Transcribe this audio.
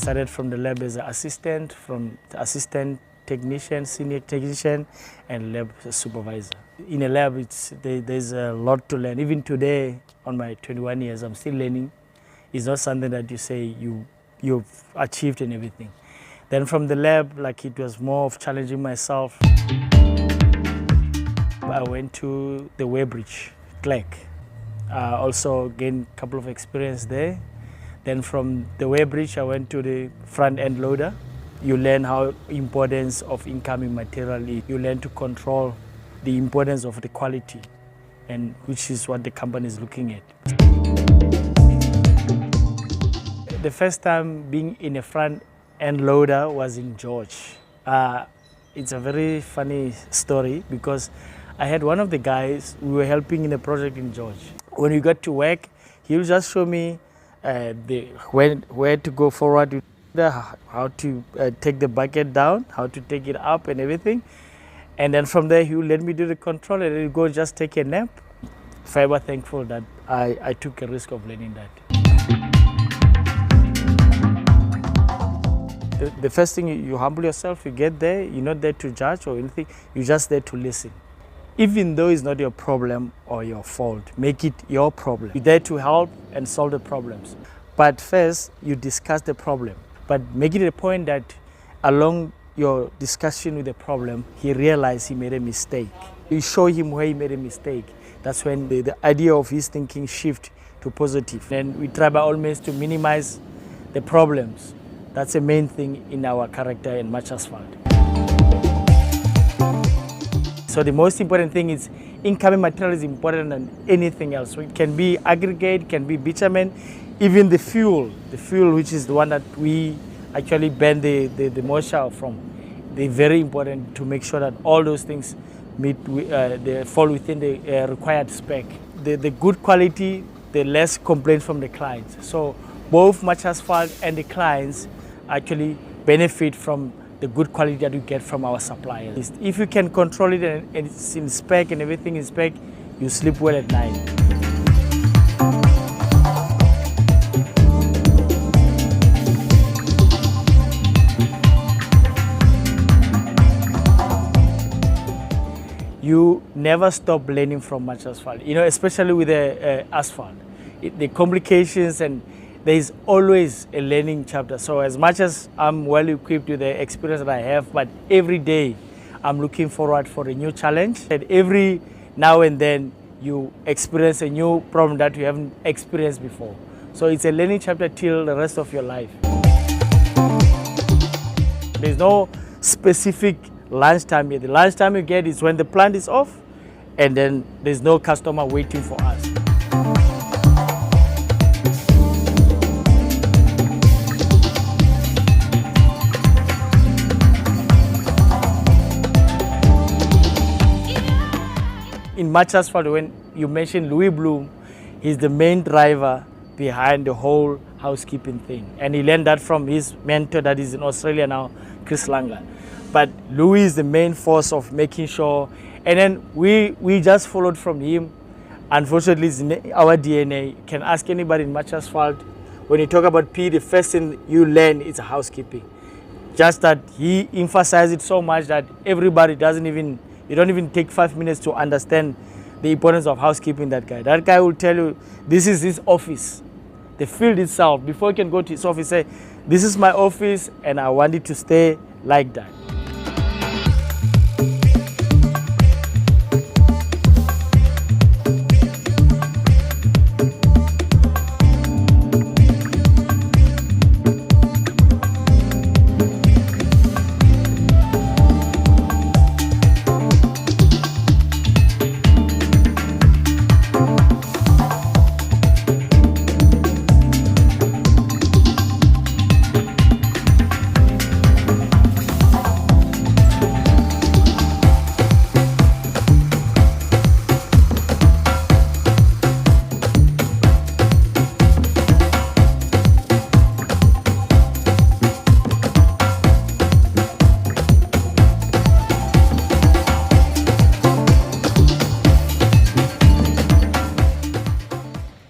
started from the lab as an assistant, from the assistant technician, senior technician, and lab supervisor. In a lab, there's a lot to learn. Even today, on my 21 years, I'm still learning. It's not something that you say you've achieved and everything. Then from the lab, like, it was more of challenging myself. I went to the weighbridge clerk. Also gained a couple of experience there. Then from the weighbridge, I went to the front end loader. You learn how importance of incoming material is. You learn to control the importance of the quality, and which is what the company is looking at. The first time being in a front end loader was in George. It's a very funny story because I had one of the guys, we were helping in a project in George. When we got to work, he will just show me where to go forward, how to take the bucket down, how to take it up and everything. And then from there, he will let me do the control and then go just take a nap. Forever thankful that I took a risk of learning that. The first thing, you humble yourself, you get there, you're not there to judge or anything, you're just there to listen. Even though it's not your problem or your fault, make it your problem. You're there to help and solve the problems. But first, you discuss the problem. But make it a point that along your discussion with the problem, he realized he made a mistake. You show him where he made a mistake. That's when the idea of his thinking shift to positive. Then we try by all means to minimize the problems. That's the main thing in our character in Much Asphalt. So the most important thing is incoming material is important than anything else. So it can be aggregate, can be bitumen, even the fuel which is the one that we actually burn the moisture from. They're very important to make sure that all those things they fall within the required spec. The good quality, the less complaints from the clients. So both Much Asphalt and the clients actually benefit from the good quality that you get from our suppliers. If you can control it and it's in spec and everything in spec, you sleep well at night. You never stop learning from Much Asphalt, especially with the asphalt. The complications, and there is always a learning chapter. So as much as I'm well equipped with the experience that I have, but every day I'm looking forward for a new challenge. And every now and then you experience a new problem that you haven't experienced before. So it's a learning chapter till the rest of your life. There's no specific lunchtime here. The lunchtime you get is when the plant is off, and then there's no customer waiting for us. In Much Asphalt, when you mentioned Louis Bloom, he's the main driver behind the whole housekeeping thing. And he learned that from his mentor that is in Australia now, Chris Langer. But Louis is the main force of making sure. And then we just followed from him. Unfortunately, it's in our DNA. You can ask anybody in Much Asphalt. When you talk about P, the first thing you learn is housekeeping. Just that he emphasized it so much that everybody you don't even take 5 minutes to understand the importance of housekeeping that guy. That guy will tell you, this is his office. The field itself, before you can go to his office, say, this is my office and I want it to stay like that.